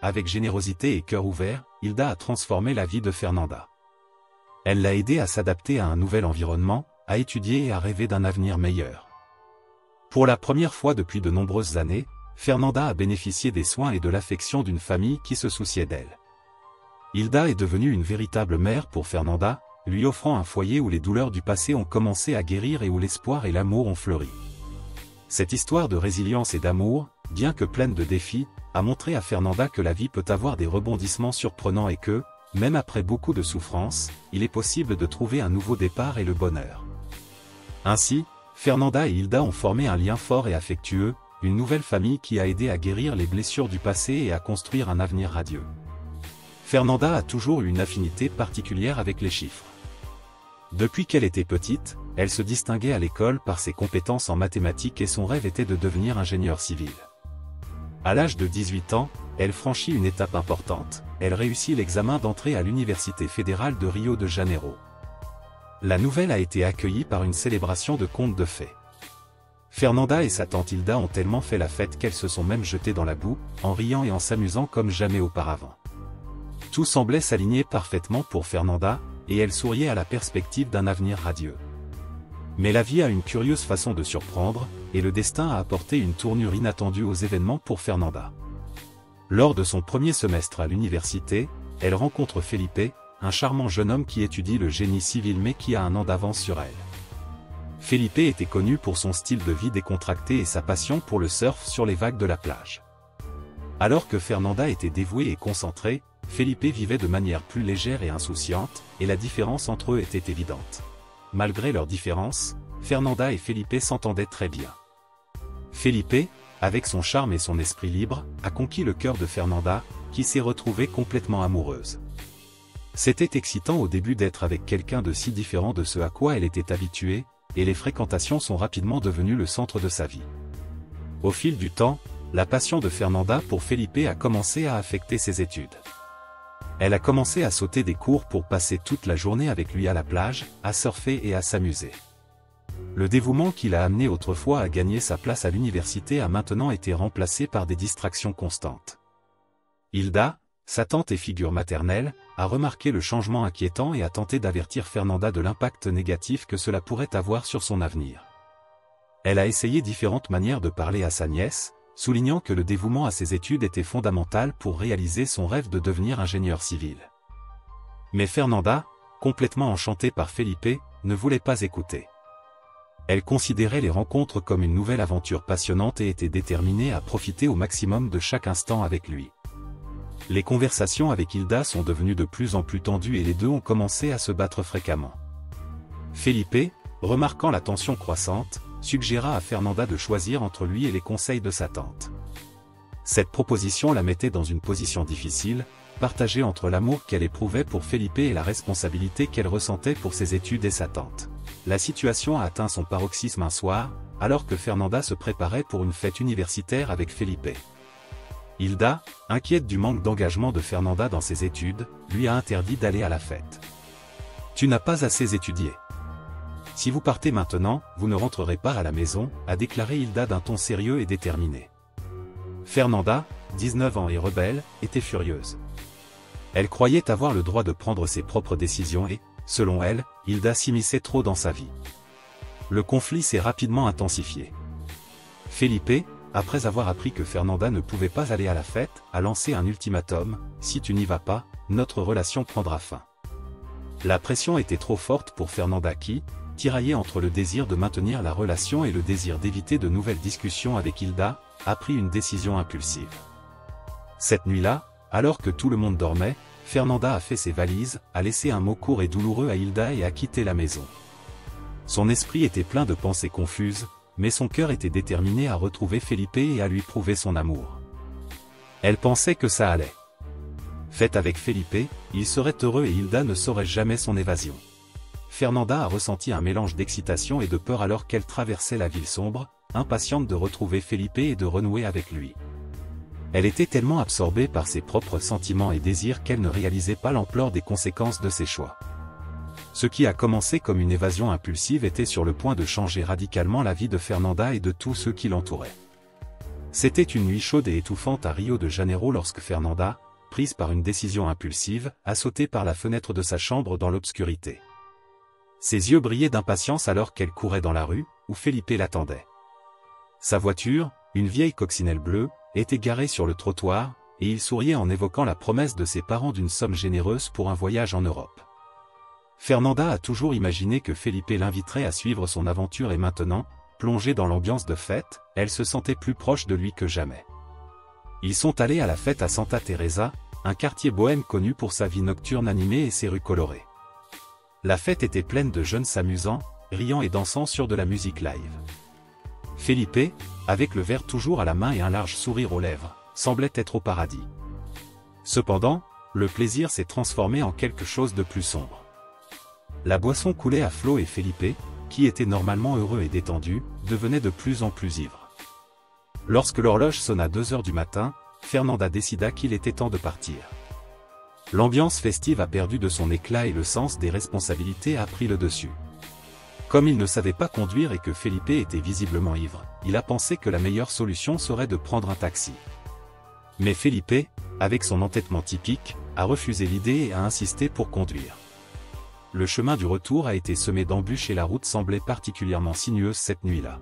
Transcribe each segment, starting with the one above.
avec générosité et cœur ouvert, Hilda a transformé la vie de Fernanda. Elle l'a aidé à s'adapter à un nouvel environnement, à étudier et à rêver d'un avenir meilleur. Pour la première fois depuis de nombreuses années, Fernanda a bénéficié des soins et de l'affection d'une famille qui se souciait d'elle. Hilda est devenue une véritable mère pour Fernanda, lui offrant un foyer où les douleurs du passé ont commencé à guérir et où l'espoir et l'amour ont fleuri. Cette histoire de résilience et d'amour, bien que pleine de défis, a montré à Fernanda que la vie peut avoir des rebondissements surprenants et que, même après beaucoup de souffrances, il est possible de trouver un nouveau départ et le bonheur. Ainsi, Fernanda et Hilda ont formé un lien fort et affectueux, une nouvelle famille qui a aidé à guérir les blessures du passé et à construire un avenir radieux. Fernanda a toujours eu une affinité particulière avec les chiffres. Depuis qu'elle était petite, elle se distinguait à l'école par ses compétences en mathématiques et son rêve était de devenir ingénieur civil. À l'âge de 18 ans, elle franchit une étape importante, elle réussit l'examen d'entrée à l'Université fédérale de Rio de Janeiro. La nouvelle a été accueillie par une célébration de contes de fées. Fernanda et sa tante Hilda ont tellement fait la fête qu'elles se sont même jetées dans la boue, en riant et en s'amusant comme jamais auparavant. Tout semblait s'aligner parfaitement pour Fernanda, et elle souriait à la perspective d'un avenir radieux. Mais la vie a une curieuse façon de surprendre, et le destin a apporté une tournure inattendue aux événements pour Fernanda. Lors de son premier semestre à l'université, elle rencontre Felipe, un charmant jeune homme qui étudie le génie civil mais qui a un an d'avance sur elle. Felipe était connu pour son style de vie décontracté et sa passion pour le surf sur les vagues de la plage. Alors que Fernanda était dévouée et concentrée, Felipe vivait de manière plus légère et insouciante, et la différence entre eux était évidente. Malgré leurs différences, Fernanda et Felipe s'entendaient très bien. Felipe, avec son charme et son esprit libre, a conquis le cœur de Fernanda, qui s'est retrouvée complètement amoureuse. C'était excitant au début d'être avec quelqu'un de si différent de ce à quoi elle était habituée, et les fréquentations sont rapidement devenues le centre de sa vie. Au fil du temps, la passion de Fernanda pour Felipe a commencé à affecter ses études. Elle a commencé à sauter des cours pour passer toute la journée avec lui à la plage, à surfer et à s'amuser. Le dévouement qui l'a amené autrefois à gagner sa place à l'université a maintenant été remplacé par des distractions constantes. Hilda, sa tante et figure maternelle, a remarqué le changement inquiétant et a tenté d'avertir Fernanda de l'impact négatif que cela pourrait avoir sur son avenir. Elle a essayé différentes manières de parler à sa nièce, soulignant que le dévouement à ses études était fondamental pour réaliser son rêve de devenir ingénieur civil. Mais Fernanda, complètement enchantée par Felipe, ne voulait pas écouter. Elle considérait les rencontres comme une nouvelle aventure passionnante et était déterminée à profiter au maximum de chaque instant avec lui. Les conversations avec Hilda sont devenues de plus en plus tendues et les deux ont commencé à se battre fréquemment. Felipe, remarquant la tension croissante, suggéra à Fernanda de choisir entre lui et les conseils de sa tante. Cette proposition la mettait dans une position difficile, partagée entre l'amour qu'elle éprouvait pour Felipe et la responsabilité qu'elle ressentait pour ses études et sa tante. La situation a atteint son paroxysme un soir, alors que Fernanda se préparait pour une fête universitaire avec Felipe. Hilda, inquiète du manque d'engagement de Fernanda dans ses études, lui a interdit d'aller à la fête. « Tu n'as pas assez étudié. Si vous partez maintenant, vous ne rentrerez pas à la maison », a déclaré Hilda d'un ton sérieux et déterminé. Fernanda, 19 ans et rebelle, était furieuse. Elle croyait avoir le droit de prendre ses propres décisions et, selon elle, Hilda s'immisçait trop dans sa vie. Le conflit s'est rapidement intensifié. Felipe, après avoir appris que Fernanda ne pouvait pas aller à la fête, a lancé un ultimatum: « Si tu n'y vas pas, notre relation prendra fin ». La pression était trop forte pour Fernanda qui, tiraillée entre le désir de maintenir la relation et le désir d'éviter de nouvelles discussions avec Hilda, a pris une décision impulsive. Cette nuit-là, alors que tout le monde dormait, Fernanda a fait ses valises, a laissé un mot court et douloureux à Hilda et a quitté la maison. Son esprit était plein de pensées confuses, mais son cœur était déterminé à retrouver Felipe et à lui prouver son amour. Elle pensait que ça allait. Faite avec Felipe, il serait heureux et Hilda ne saurait jamais son évasion. Fernanda a ressenti un mélange d'excitation et de peur alors qu'elle traversait la ville sombre, impatiente de retrouver Felipe et de renouer avec lui. Elle était tellement absorbée par ses propres sentiments et désirs qu'elle ne réalisait pas l'ampleur des conséquences de ses choix. Ce qui a commencé comme une évasion impulsive était sur le point de changer radicalement la vie de Fernanda et de tous ceux qui l'entouraient. C'était une nuit chaude et étouffante à Rio de Janeiro lorsque Fernanda, prise par une décision impulsive, a sauté par la fenêtre de sa chambre dans l'obscurité. Ses yeux brillaient d'impatience alors qu'elle courait dans la rue, où Felipe l'attendait. Sa voiture, une vieille coccinelle bleue, était garée sur le trottoir, et il souriait en évoquant la promesse de ses parents d'une somme généreuse pour un voyage en Europe. Fernanda a toujours imaginé que Felipe l'inviterait à suivre son aventure et maintenant, plongée dans l'ambiance de fête, elle se sentait plus proche de lui que jamais. Ils sont allés à la fête à Santa Teresa, un quartier bohème connu pour sa vie nocturne animée et ses rues colorées. La fête était pleine de jeunes s'amusant, riant et dansant sur de la musique live. Felipe, avec le verre toujours à la main et un large sourire aux lèvres, semblait être au paradis. Cependant, le plaisir s'est transformé en quelque chose de plus sombre. La boisson coulait à flots et Felipe, qui était normalement heureux et détendu, devenait de plus en plus ivre. Lorsque l'horloge sonna 2 heures du matin, Fernanda décida qu'il était temps de partir. L'ambiance festive a perdu de son éclat et le sens des responsabilités a pris le dessus. Comme il ne savait pas conduire et que Felipe était visiblement ivre, il a pensé que la meilleure solution serait de prendre un taxi. Mais Felipe, avec son entêtement typique, a refusé l'idée et a insisté pour conduire. Le chemin du retour a été semé d'embûches et la route semblait particulièrement sinueuse cette nuit-là.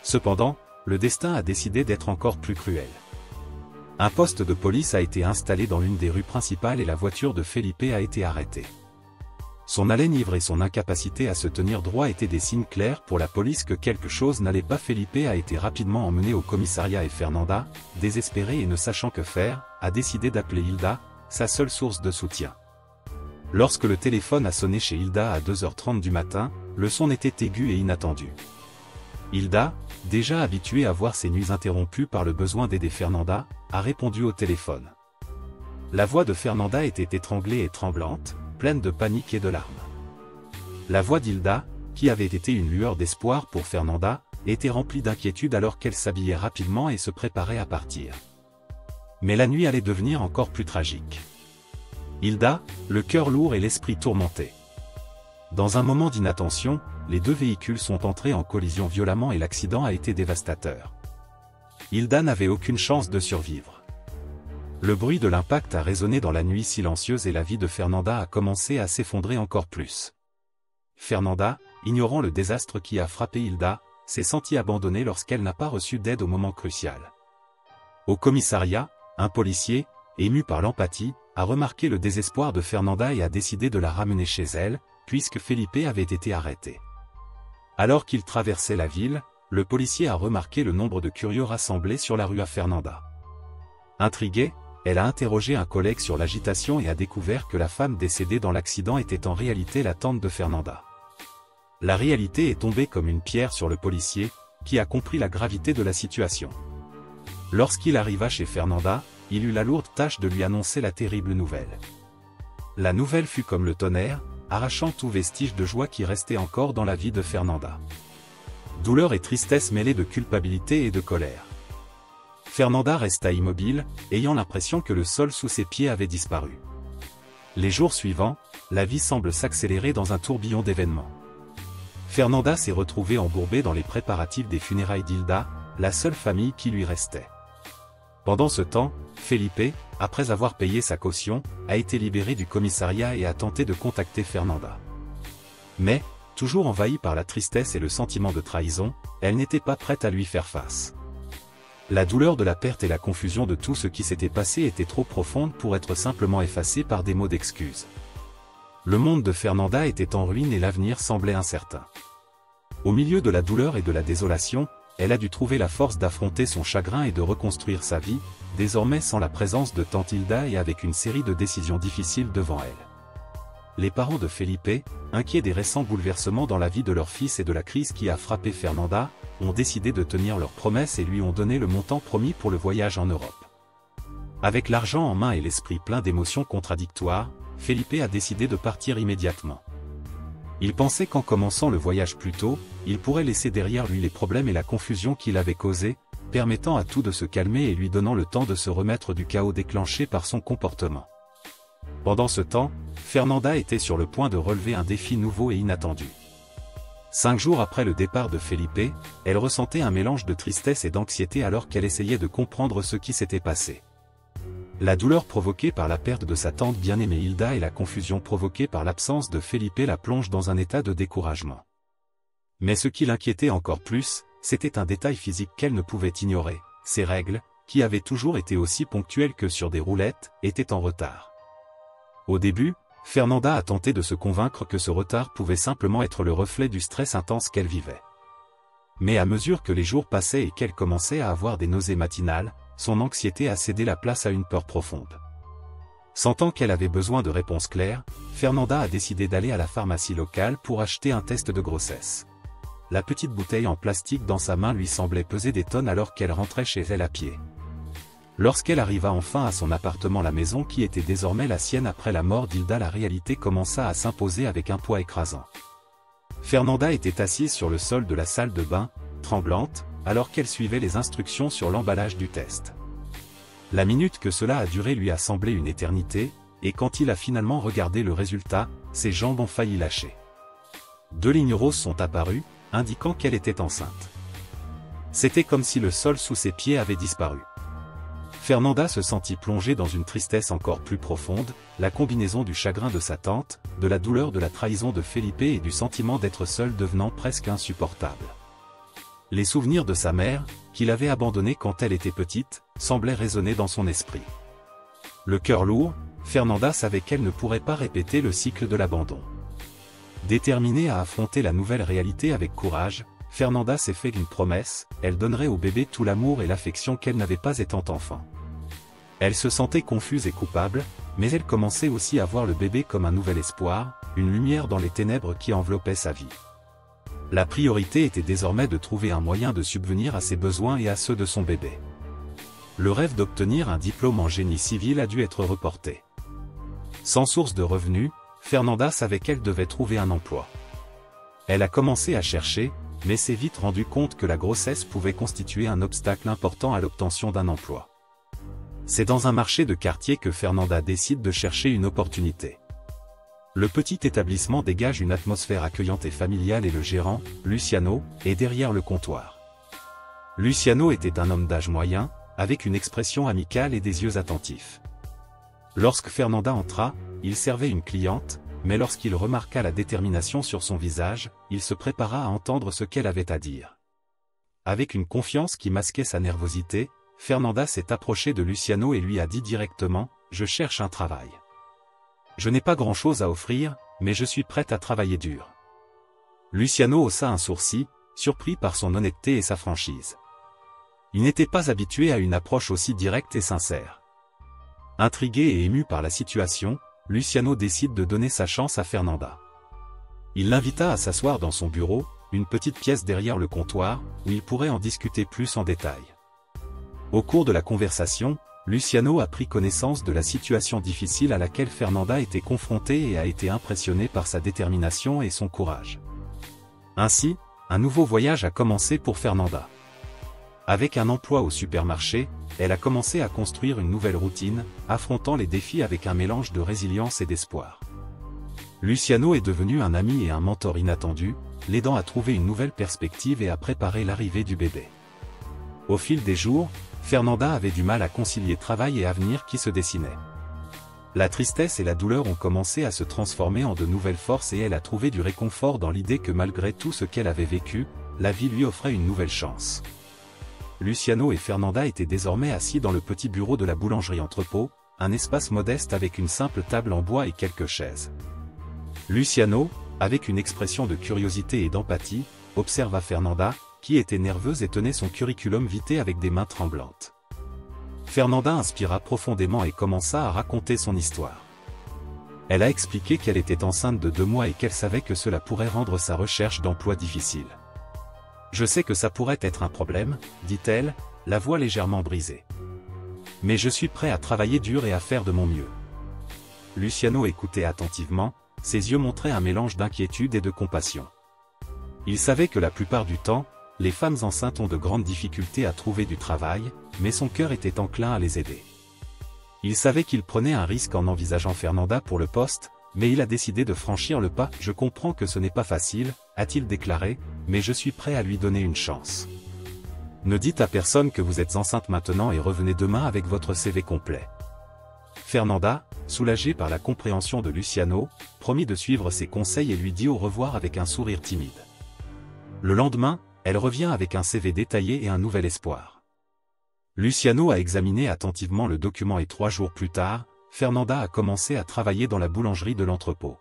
Cependant, le destin a décidé d'être encore plus cruel. Un poste de police a été installé dans l'une des rues principales et la voiture de Felipe a été arrêtée. Son haleine ivre et son incapacité à se tenir droit étaient des signes clairs pour la police que quelque chose n'allait pas. Felipe a été rapidement emmené au commissariat et Fernanda, désespérée et ne sachant que faire, a décidé d'appeler Hilda, sa seule source de soutien. Lorsque le téléphone a sonné chez Hilda à 2h30 du matin, le son était aigu et inattendu. Hilda, déjà habituée à voir ses nuits interrompues par le besoin d'aider Fernanda, a répondu au téléphone. La voix de Fernanda était étranglée et tremblante, pleine de panique et de larmes. La voix d'Hilda, qui avait été une lueur d'espoir pour Fernanda, était remplie d'inquiétude alors qu'elle s'habillait rapidement et se préparait à partir. Mais la nuit allait devenir encore plus tragique. Hilda, le cœur lourd et l'esprit tourmenté. Dans un moment d'inattention, les 2 véhicules sont entrés en collision violemment et l'accident a été dévastateur. Hilda n'avait aucune chance de survivre. Le bruit de l'impact a résonné dans la nuit silencieuse et la vie de Fernanda a commencé à s'effondrer encore plus. Fernanda, ignorant le désastre qui a frappé Hilda, s'est sentie abandonnée lorsqu'elle n'a pas reçu d'aide au moment crucial. Au commissariat, un policier, ému par l'empathie, a remarqué le désespoir de Fernanda et a décidé de la ramener chez elle, puisque Felipe avait été arrêté. Alors qu'il traversait la ville, le policier a remarqué le nombre de curieux rassemblés sur la rue à Fernanda. Intriguée, elle a interrogé un collègue sur l'agitation et a découvert que la femme décédée dans l'accident était en réalité la tante de Fernanda. La réalité est tombée comme une pierre sur le policier, qui a compris la gravité de la situation. Lorsqu'il arriva chez Fernanda, il eut la lourde tâche de lui annoncer la terrible nouvelle. La nouvelle fut comme le tonnerre, arrachant tout vestige de joie qui restait encore dans la vie de Fernanda. Douleur et tristesse mêlées de culpabilité et de colère. Fernanda resta immobile, ayant l'impression que le sol sous ses pieds avait disparu. Les jours suivants, la vie semble s'accélérer dans un tourbillon d'événements. Fernanda s'est retrouvée embourbée dans les préparatifs des funérailles d'Hilda, la seule famille qui lui restait. Pendant ce temps, Felipe, après avoir payé sa caution, a été libéré du commissariat et a tenté de contacter Fernanda. Mais, toujours envahie par la tristesse et le sentiment de trahison, elle n'était pas prête à lui faire face. La douleur de la perte et la confusion de tout ce qui s'était passé étaient trop profondes pour être simplement effacées par des mots d'excuse. Le monde de Fernanda était en ruine et l'avenir semblait incertain. Au milieu de la douleur et de la désolation, elle a dû trouver la force d'affronter son chagrin et de reconstruire sa vie, désormais sans la présence de tante Hilda et avec une série de décisions difficiles devant elle. Les parents de Felipe, inquiets des récents bouleversements dans la vie de leur fils et de la crise qui a frappé Fernanda, ont décidé de tenir leurs promesses et lui ont donné le montant promis pour le voyage en Europe. Avec l'argent en main et l'esprit plein d'émotions contradictoires, Felipe a décidé de partir immédiatement. Il pensait qu'en commençant le voyage plus tôt, il pourrait laisser derrière lui les problèmes et la confusion qu'il avait causés, permettant à tout de se calmer et lui donnant le temps de se remettre du chaos déclenché par son comportement. Pendant ce temps, Fernanda était sur le point de relever un défi nouveau et inattendu. 5 jours après le départ de Felipe, elle ressentait un mélange de tristesse et d'anxiété alors qu'elle essayait de comprendre ce qui s'était passé. La douleur provoquée par la perte de sa tante bien-aimée Hilda et la confusion provoquée par l'absence de Felipe la plongent dans un état de découragement. Mais ce qui l'inquiétait encore plus, c'était un détail physique qu'elle ne pouvait ignorer, ses règles, qui avaient toujours été aussi ponctuelles que sur des roulettes, étaient en retard. Au début, Fernanda a tenté de se convaincre que ce retard pouvait simplement être le reflet du stress intense qu'elle vivait. Mais à mesure que les jours passaient et qu'elle commençait à avoir des nausées matinales, son anxiété a cédé la place à une peur profonde. Sentant qu'elle avait besoin de réponses claires, Fernanda a décidé d'aller à la pharmacie locale pour acheter un test de grossesse. La petite bouteille en plastique dans sa main lui semblait peser des tonnes alors qu'elle rentrait chez elle à pied. Lorsqu'elle arriva enfin à son appartement, la maison qui était désormais la sienne après la mort d'Hilda, la réalité commença à s'imposer avec un poids écrasant. Fernanda était assise sur le sol de la salle de bain, tremblante, alors qu'elle suivait les instructions sur l'emballage du test. La minute que cela a duré lui a semblé une éternité, et quand il a finalement regardé le résultat, ses jambes ont failli lâcher. 2 lignes roses sont apparues, indiquant qu'elle était enceinte. C'était comme si le sol sous ses pieds avait disparu. Fernanda se sentit plongée dans une tristesse encore plus profonde, la combinaison du chagrin de sa tante, de la douleur de la trahison de Felipe et du sentiment d'être seule devenant presque insupportable. Les souvenirs de sa mère, qu'il avait abandonnée quand elle était petite, semblaient résonner dans son esprit. Le cœur lourd, Fernanda savait qu'elle ne pourrait pas répéter le cycle de l'abandon. Déterminée à affronter la nouvelle réalité avec courage, Fernanda s'est fait une promesse, elle donnerait au bébé tout l'amour et l'affection qu'elle n'avait pas étant enfant. Elle se sentait confuse et coupable, mais elle commençait aussi à voir le bébé comme un nouvel espoir, une lumière dans les ténèbres qui enveloppaient sa vie. La priorité était désormais de trouver un moyen de subvenir à ses besoins et à ceux de son bébé. Le rêve d'obtenir un diplôme en génie civil a dû être reporté. Sans source de revenus, Fernanda savait qu'elle devait trouver un emploi. Elle a commencé à chercher, mais s'est vite rendu compte que la grossesse pouvait constituer un obstacle important à l'obtention d'un emploi. C'est dans un marché de quartier que Fernanda décide de chercher une opportunité. Le petit établissement dégage une atmosphère accueillante et familiale et le gérant, Luciano, est derrière le comptoir. Luciano était un homme d'âge moyen, avec une expression amicale et des yeux attentifs. Lorsque Fernanda entra, il servait une cliente, mais lorsqu'il remarqua la détermination sur son visage, il se prépara à entendre ce qu'elle avait à dire. Avec une confiance qui masquait sa nervosité, Fernanda s'est approchée de Luciano et lui a dit directement « Je cherche un travail. Je n'ai pas grand-chose à offrir, mais je suis prête à travailler dur. » Luciano haussa un sourcil, surpris par son honnêteté et sa franchise. Il n'était pas habitué à une approche aussi directe et sincère. Intrigué et ému par la situation, Luciano décide de donner sa chance à Fernanda. Il l'invita à s'asseoir dans son bureau, une petite pièce derrière le comptoir, où il pourrait en discuter plus en détail. Au cours de la conversation, Luciano a pris connaissance de la situation difficile à laquelle Fernanda était confrontée et a été impressionné par sa détermination et son courage. Ainsi, un nouveau voyage a commencé pour Fernanda. Avec un emploi au supermarché, elle a commencé à construire une nouvelle routine, affrontant les défis avec un mélange de résilience et d'espoir. Luciano est devenu un ami et un mentor inattendu, l'aidant à trouver une nouvelle perspective et à préparer l'arrivée du bébé. Au fil des jours, Fernanda avait du mal à concilier travail et avenir qui se dessinaient. La tristesse et la douleur ont commencé à se transformer en de nouvelles forces et elle a trouvé du réconfort dans l'idée que malgré tout ce qu'elle avait vécu, la vie lui offrait une nouvelle chance. Luciano et Fernanda étaient désormais assis dans le petit bureau de la boulangerie Entrepôt, un espace modeste avec une simple table en bois et quelques chaises. Luciano, avec une expression de curiosité et d'empathie, observa Fernanda, qui était nerveuse et tenait son curriculum vitae avec des mains tremblantes. Fernanda inspira profondément et commença à raconter son histoire. Elle a expliqué qu'elle était enceinte de 2 mois et qu'elle savait que cela pourrait rendre sa recherche d'emploi difficile. « Je sais que ça pourrait être un problème, » dit-elle, la voix légèrement brisée. « Mais je suis prêt à travailler dur et à faire de mon mieux. » Luciano écoutait attentivement, ses yeux montraient un mélange d'inquiétude et de compassion. Il savait que la plupart du temps, les femmes enceintes ont de grandes difficultés à trouver du travail, mais son cœur était enclin à les aider. Il savait qu'il prenait un risque en envisageant Fernanda pour le poste, mais il a décidé de franchir le pas. « Je comprends que ce n'est pas facile, a-t-il déclaré, mais je suis prêt à lui donner une chance. Ne dites à personne que vous êtes enceinte maintenant et revenez demain avec votre CV complet. » Fernanda, soulagée par la compréhension de Luciano, promit de suivre ses conseils et lui dit au revoir avec un sourire timide. Le lendemain, elle revient avec un CV détaillé et un nouvel espoir. Luciano a examiné attentivement le document et 3 jours plus tard, Fernanda a commencé à travailler dans la boulangerie de l'entrepôt.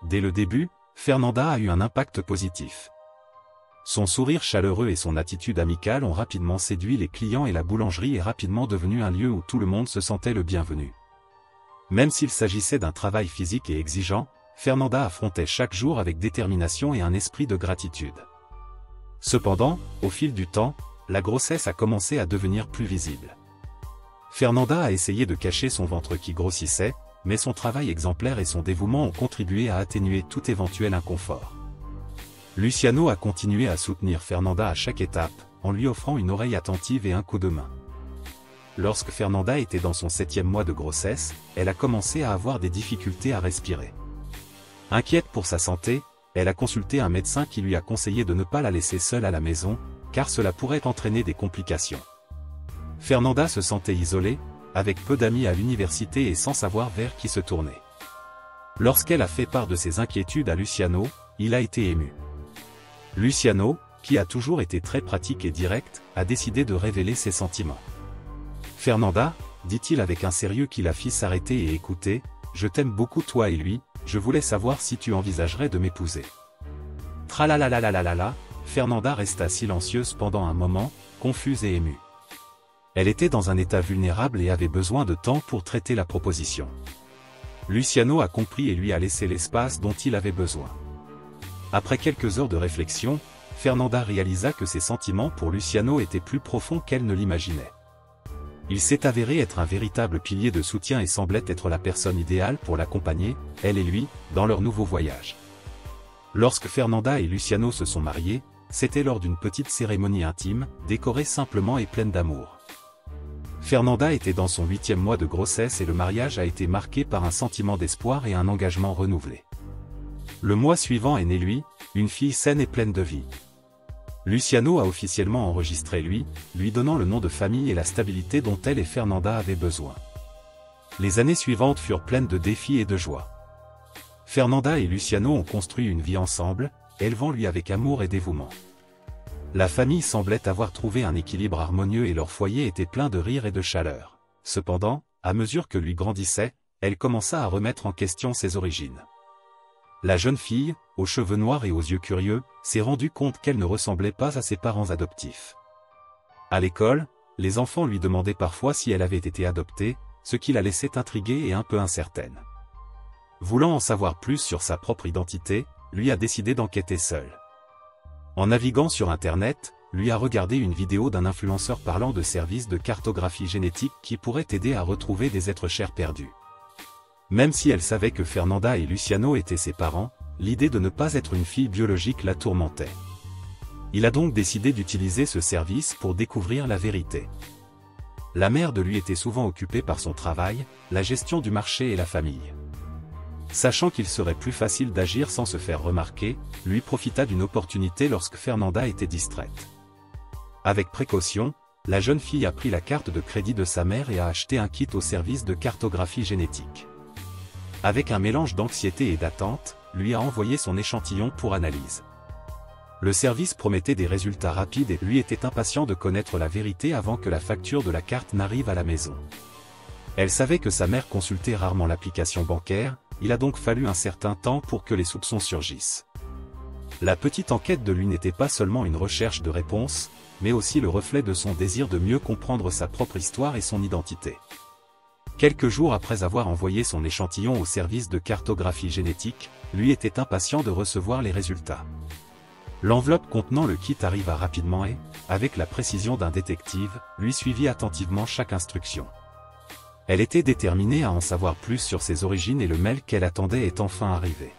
Dès le début, Fernanda a eu un impact positif. Son sourire chaleureux et son attitude amicale ont rapidement séduit les clients et la boulangerie est rapidement devenue un lieu où tout le monde se sentait le bienvenu. Même s'il s'agissait d'un travail physique et exigeant, Fernanda affrontait chaque jour avec détermination et un esprit de gratitude. Cependant, au fil du temps, la grossesse a commencé à devenir plus visible. Fernanda a essayé de cacher son ventre qui grossissait, mais son travail exemplaire et son dévouement ont contribué à atténuer tout éventuel inconfort. Luciano a continué à soutenir Fernanda à chaque étape, en lui offrant une oreille attentive et un coup de main. Lorsque Fernanda était dans son 7e mois de grossesse, elle a commencé à avoir des difficultés à respirer. Inquiète pour sa santé, elle a consulté un médecin qui lui a conseillé de ne pas la laisser seule à la maison, car cela pourrait entraîner des complications. Fernanda se sentait isolée, avec peu d'amis à l'université et sans savoir vers qui se tourner. Lorsqu'elle a fait part de ses inquiétudes à Luciano, il a été ému. Luciano, qui a toujours été très pratique et direct, a décidé de révéler ses sentiments. « Fernanda, dit-il avec un sérieux qui la fit s'arrêter et écouter, je t'aime beaucoup toi et lui, je voulais savoir si tu envisagerais de m'épouser. » Tralalalalala, Fernanda resta silencieuse pendant un moment, confuse et émue. Elle était dans un état vulnérable et avait besoin de temps pour traiter la proposition. Luciano a compris et lui a laissé l'espace dont il avait besoin. Après quelques heures de réflexion, Fernanda réalisa que ses sentiments pour Luciano étaient plus profonds qu'elle ne l'imaginait. Il s'est avéré être un véritable pilier de soutien et semblait être la personne idéale pour l'accompagner, elle et lui, dans leur nouveau voyage. Lorsque Fernanda et Luciano se sont mariés, c'était lors d'une petite cérémonie intime, décorée simplement et pleine d'amour. Fernanda était dans son 8e mois de grossesse et le mariage a été marqué par un sentiment d'espoir et un engagement renouvelé. Le mois suivant est née lui, une fille saine et pleine de vie. Luciano a officiellement enregistré lui donnant le nom de famille et la stabilité dont elle et Fernanda avaient besoin. Les années suivantes furent pleines de défis et de joie. Fernanda et Luciano ont construit une vie ensemble, élevant lui avec amour et dévouement. La famille semblait avoir trouvé un équilibre harmonieux et leur foyer était plein de rire et de chaleur. Cependant, à mesure que lui grandissait, elle commença à remettre en question ses origines. La jeune fille, aux cheveux noirs et aux yeux curieux, s'est rendue compte qu'elle ne ressemblait pas à ses parents adoptifs. À l'école, les enfants lui demandaient parfois si elle avait été adoptée, ce qui la laissait intriguée et un peu incertaine. Voulant en savoir plus sur sa propre identité, lui a décidé d'enquêter seule. En naviguant sur Internet, lui a regardé une vidéo d'un influenceur parlant de services de cartographie génétique qui pourrait aider à retrouver des êtres chers perdus. Même si elle savait que Fernanda et Luciano étaient ses parents, l'idée de ne pas être une fille biologique la tourmentait. Il a donc décidé d'utiliser ce service pour découvrir la vérité. La mère de lui était souvent occupée par son travail, la gestion du marché et la famille. Sachant qu'il serait plus facile d'agir sans se faire remarquer, lui profita d'une opportunité lorsque Fernanda était distraite. Avec précaution, la jeune fille a pris la carte de crédit de sa mère et a acheté un kit au service de cartographie génétique. Avec un mélange d'anxiété et d'attente, lui a envoyé son échantillon pour analyse. Le service promettait des résultats rapides et lui était impatient de connaître la vérité avant que la facture de la carte n'arrive à la maison. Elle savait que sa mère consultait rarement l'application bancaire, il a donc fallu un certain temps pour que les soupçons surgissent. La petite enquête de lui n'était pas seulement une recherche de réponses, mais aussi le reflet de son désir de mieux comprendre sa propre histoire et son identité. Quelques jours après avoir envoyé son échantillon au service de cartographie génétique, lui était impatient de recevoir les résultats. L'enveloppe contenant le kit arriva rapidement et, avec la précision d'un détective, lui suivit attentivement chaque instruction. Elle était déterminée à en savoir plus sur ses origines et le mail qu'elle attendait est enfin arrivé.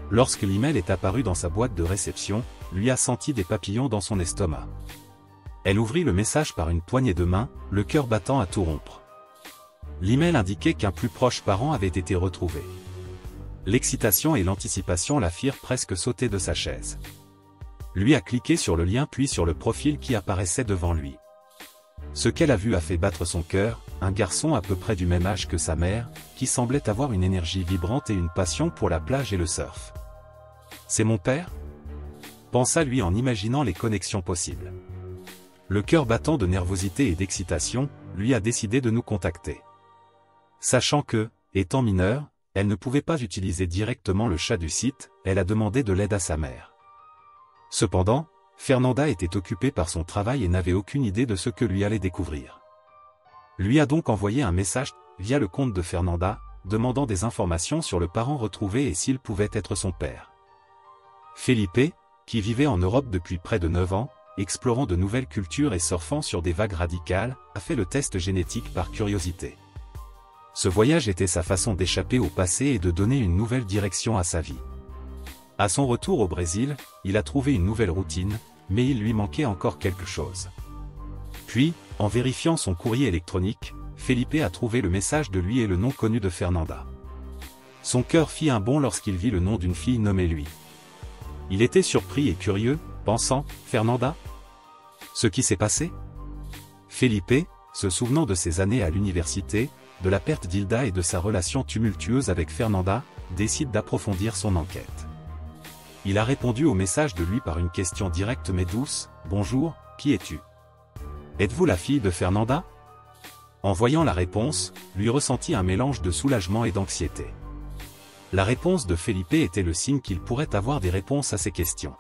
Lorsque l'email est apparu dans sa boîte de réception, lui a senti des papillons dans son estomac. Elle ouvrit le message par une poignée de main, le cœur battant à tout rompre. L'email indiquait qu'un plus proche parent avait été retrouvé. L'excitation et l'anticipation la firent presque sauter de sa chaise. Lui a cliqué sur le lien puis sur le profil qui apparaissait devant lui. Ce qu'elle a vu a fait battre son cœur, un garçon à peu près du même âge que sa mère, qui semblait avoir une énergie vibrante et une passion pour la plage et le surf. « C'est mon père ?» pensa-lui en imaginant les connexions possibles. Le cœur battant de nervosité et d'excitation, lui a décidé de nous contacter. Sachant que, étant mineure, elle ne pouvait pas utiliser directement le chat du site, elle a demandé de l'aide à sa mère. Cependant, Fernanda était occupée par son travail et n'avait aucune idée de ce que lui allait découvrir. Lui a donc envoyé un message, via le compte de Fernanda, demandant des informations sur le parent retrouvé et s'il pouvait être son père. Felipe, qui vivait en Europe depuis près de 9 ans, explorant de nouvelles cultures et surfant sur des vagues radicales, a fait le test génétique par curiosité. Ce voyage était sa façon d'échapper au passé et de donner une nouvelle direction à sa vie. À son retour au Brésil, il a trouvé une nouvelle routine, mais il lui manquait encore quelque chose. Puis, en vérifiant son courrier électronique, Felipe a trouvé le message de lui et le nom connu de Fernanda. Son cœur fit un bond lorsqu'il vit le nom d'une fille nommée lui. Il était surpris et curieux, pensant « Fernanda ? Ce qui s'est passé ?» Felipe, se souvenant de ses années à l'université, de la perte d'Hilda et de sa relation tumultueuse avec Fernanda, décide d'approfondir son enquête. Il a répondu au message de lui par une question directe mais douce, « Bonjour, qui es-tu ? Êtes-vous la fille de Fernanda ?» En voyant la réponse, lui ressentit un mélange de soulagement et d'anxiété. La réponse de Felipe était le signe qu'il pourrait avoir des réponses à ses questions.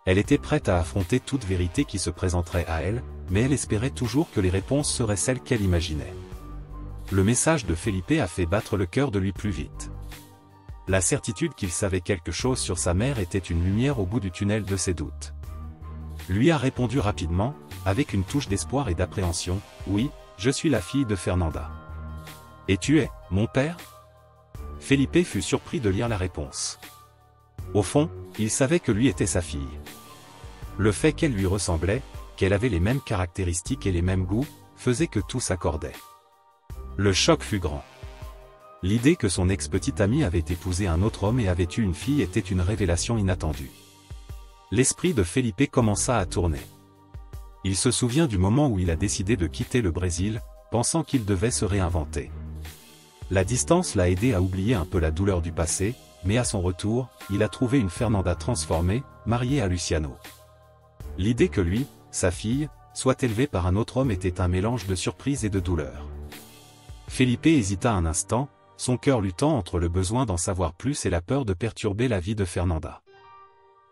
Elle était prête à affronter toute vérité qui se présenterait à elle, mais elle espérait toujours que les réponses seraient celles qu'elle imaginait. Le message de Felipe a fait battre le cœur de lui plus vite. La certitude qu'il savait quelque chose sur sa mère était une lumière au bout du tunnel de ses doutes. Lui a répondu rapidement, avec une touche d'espoir et d'appréhension, « Oui, je suis la fille de Fernanda. »« Et tu es, mon père ?» Felipe fut surpris de lire la réponse. Au fond, il savait que lui était sa fille. Le fait qu'elle lui ressemblait, qu'elle avait les mêmes caractéristiques et les mêmes goûts, faisait que tout s'accordait. Le choc fut grand. L'idée que son ex-petite amie avait épousé un autre homme et avait eu une fille était une révélation inattendue. L'esprit de Felipe commença à tourner. Il se souvient du moment où il a décidé de quitter le Brésil, pensant qu'il devait se réinventer. La distance l'a aidé à oublier un peu la douleur du passé, mais à son retour, il a trouvé une Fernanda transformée, mariée à Luciano. L'idée que lui, sa fille, soit élevée par un autre homme était un mélange de surprise et de douleur. Felipe hésita un instant, son cœur luttant entre le besoin d'en savoir plus et la peur de perturber la vie de Fernanda.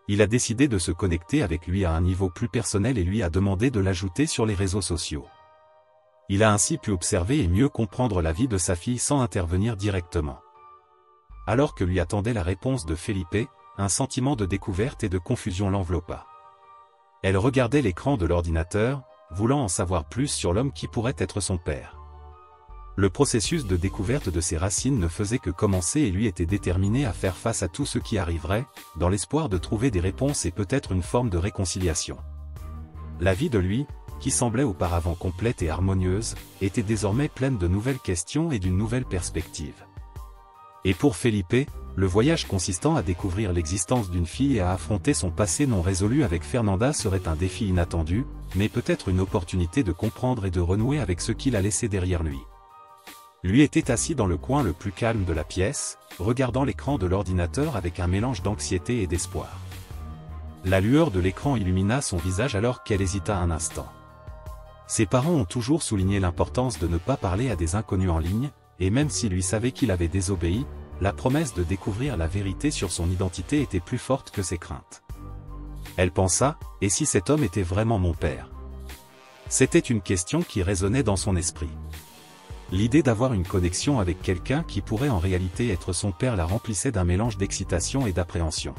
Il a décidé de se connecter avec lui à un niveau plus personnel et lui a demandé de l'ajouter sur les réseaux sociaux. Il a ainsi pu observer et mieux comprendre la vie de sa fille sans intervenir directement. Alors que lui attendait la réponse de Felipe, un sentiment de découverte et de confusion l'enveloppa. Elle regardait l'écran de l'ordinateur, voulant en savoir plus sur l'homme qui pourrait être son père. Le processus de découverte de ses racines ne faisait que commencer et lui était déterminé à faire face à tout ce qui arriverait, dans l'espoir de trouver des réponses et peut-être une forme de réconciliation. La vie de lui, qui semblait auparavant complète et harmonieuse, était désormais pleine de nouvelles questions et d'une nouvelle perspective. Et pour Felipe, le voyage consistant à découvrir l'existence d'une fille et à affronter son passé non résolu avec Fernanda serait un défi inattendu, mais peut-être une opportunité de comprendre et de renouer avec ce qu'il a laissé derrière lui. Lui était assis dans le coin le plus calme de la pièce, regardant l'écran de l'ordinateur avec un mélange d'anxiété et d'espoir. La lueur de l'écran illumina son visage alors qu'elle hésita un instant. Ses parents ont toujours souligné l'importance de ne pas parler à des inconnus en ligne, et même si lui savait qu'il avait désobéi, la promesse de découvrir la vérité sur son identité était plus forte que ses craintes. Elle pensa, et si cet homme était vraiment mon père? C'était une question qui résonnait dans son esprit. L'idée d'avoir une connexion avec quelqu'un qui pourrait en réalité être son père la remplissait d'un mélange d'excitation et d'appréhension.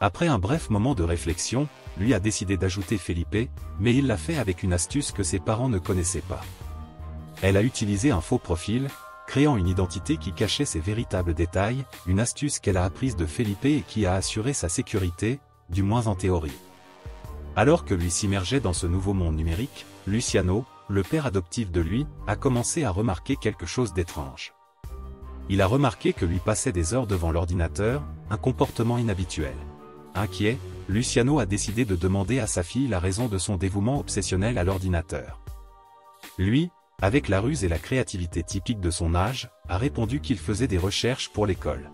Après un bref moment de réflexion, lui a décidé d'ajouter Felipe, mais il l'a fait avec une astuce que ses parents ne connaissaient pas. Elle a utilisé un faux profil, créant une identité qui cachait ses véritables détails, une astuce qu'elle a apprise de Felipe et qui a assuré sa sécurité, du moins en théorie. Alors que lui s'immergeait dans ce nouveau monde numérique, Luciano, le père adoptif de lui, a commencé à remarquer quelque chose d'étrange. Il a remarqué que lui passait des heures devant l'ordinateur, un comportement inhabituel. Inquiet, Luciano a décidé de demander à sa fille la raison de son dévouement obsessionnel à l'ordinateur. Lui, avec la ruse et la créativité typique de son âge, a répondu qu'il faisait des recherches pour l'école.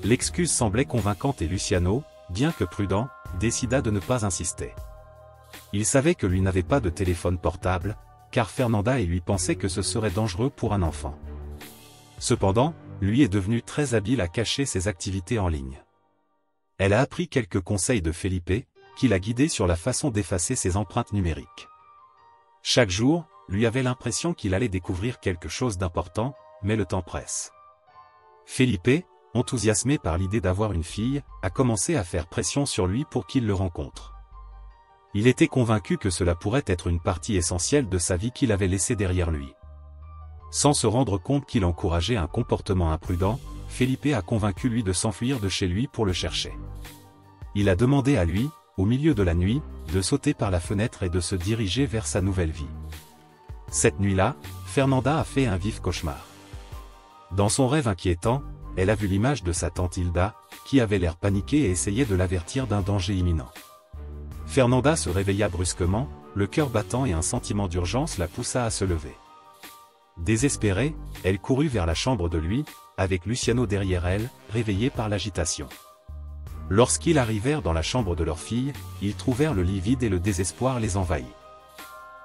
L'excuse semblait convaincante et Luciano, bien que prudent, décida de ne pas insister. Il savait que lui n'avait pas de téléphone portable, car Fernanda et lui pensaient que ce serait dangereux pour un enfant. Cependant, lui est devenu très habile à cacher ses activités en ligne. Elle a appris quelques conseils de Felipe, qui l'a guidé sur la façon d'effacer ses empreintes numériques. Chaque jour, lui avait l'impression qu'il allait découvrir quelque chose d'important, mais le temps presse. Felipe, enthousiasmé par l'idée d'avoir une fille, a commencé à faire pression sur lui pour qu'il le rencontre. Il était convaincu que cela pourrait être une partie essentielle de sa vie qu'il avait laissée derrière lui. Sans se rendre compte qu'il encourageait un comportement imprudent, Felipe a convaincu lui de s'enfuir de chez lui pour le chercher. Il a demandé à lui, au milieu de la nuit, de sauter par la fenêtre et de se diriger vers sa nouvelle vie. Cette nuit-là, Fernanda a fait un vif cauchemar. Dans son rêve inquiétant, elle a vu l'image de sa tante Hilda, qui avait l'air paniquée et essayait de l'avertir d'un danger imminent. Fernanda se réveilla brusquement, le cœur battant et un sentiment d'urgence la poussa à se lever. Désespérée, elle courut vers la chambre de lui, avec Luciano derrière elle, réveillé par l'agitation. Lorsqu'ils arrivèrent dans la chambre de leur fille, ils trouvèrent le lit vide et le désespoir les envahit.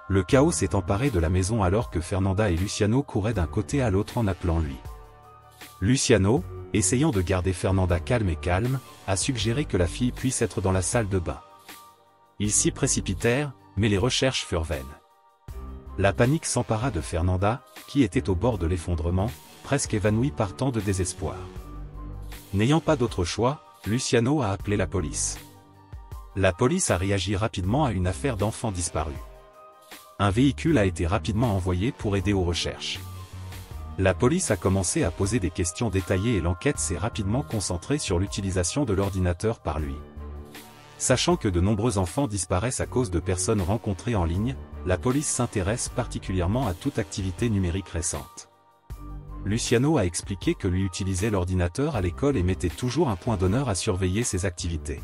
Le chaos s'est emparé de la maison alors que Fernanda et Luciano couraient d'un côté à l'autre en appelant lui. Luciano, essayant de garder Fernanda calme, a suggéré que la fille puisse être dans la salle de bain. Ils s'y précipitèrent, mais les recherches furent vaines. La panique s'empara de Fernanda, qui était au bord de l'effondrement, presque évanouie par tant de désespoir. N'ayant pas d'autre choix, Luciano a appelé la police. La police a réagi rapidement à une affaire d'enfants disparus. Un véhicule a été rapidement envoyé pour aider aux recherches. La police a commencé à poser des questions détaillées et l'enquête s'est rapidement concentrée sur l'utilisation de l'ordinateur par lui. Sachant que de nombreux enfants disparaissent à cause de personnes rencontrées en ligne, la police s'intéresse particulièrement à toute activité numérique récente. Luciano a expliqué que lui utilisait l'ordinateur à l'école et mettait toujours un point d'honneur à surveiller ses activités.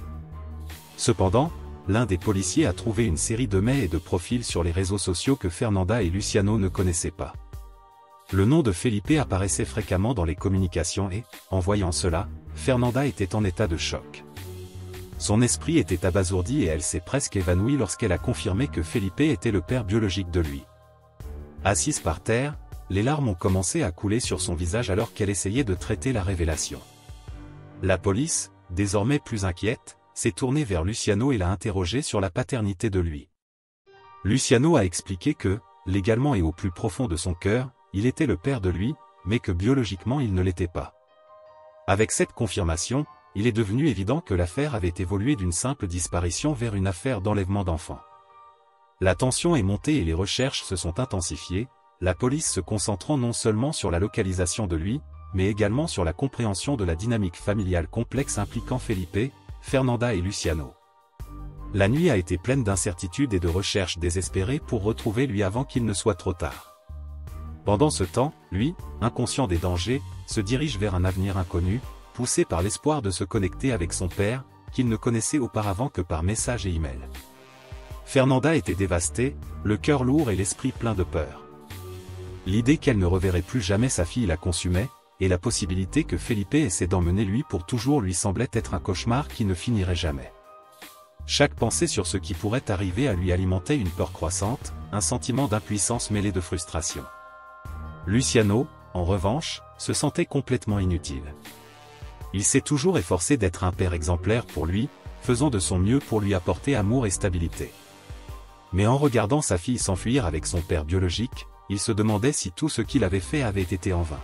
Cependant, l'un des policiers a trouvé une série de mails et de profils sur les réseaux sociaux que Fernanda et Luciano ne connaissaient pas. Le nom de Felipe apparaissait fréquemment dans les communications et, en voyant cela, Fernanda était en état de choc. Son esprit était abasourdi et elle s'est presque évanouie lorsqu'elle a confirmé que Felipe était le père biologique de lui. Assise par terre, les larmes ont commencé à couler sur son visage alors qu'elle essayait de traiter la révélation. La police, désormais plus inquiète, s'est tournée vers Luciano et l'a interrogé sur la paternité de lui. Luciano a expliqué que, légalement et au plus profond de son cœur, il était le père de lui, mais que biologiquement il ne l'était pas. Avec cette confirmation, il est devenu évident que l'affaire avait évolué d'une simple disparition vers une affaire d'enlèvement d'enfants. La tension est montée et les recherches se sont intensifiées, la police se concentrant non seulement sur la localisation de lui, mais également sur la compréhension de la dynamique familiale complexe impliquant Felipe, Fernanda et Luciano. La nuit a été pleine d'incertitudes et de recherches désespérées pour retrouver lui avant qu'il ne soit trop tard. Pendant ce temps, lui, inconscient des dangers, se dirige vers un avenir inconnu, poussé par l'espoir de se connecter avec son père, qu'il ne connaissait auparavant que par message et email. Fernanda était dévastée, le cœur lourd et l'esprit plein de peur. L'idée qu'elle ne reverrait plus jamais sa fille la consumait, et la possibilité que Felipe essaie d'emmener lui pour toujours lui semblait être un cauchemar qui ne finirait jamais. Chaque pensée sur ce qui pourrait arriver à lui alimentait une peur croissante, un sentiment d'impuissance mêlé de frustration. Luciano, en revanche, se sentait complètement inutile. Il s'est toujours efforcé d'être un père exemplaire pour lui, faisant de son mieux pour lui apporter amour et stabilité. Mais en regardant sa fille s'enfuir avec son père biologique, il se demandait si tout ce qu'il avait fait avait été en vain.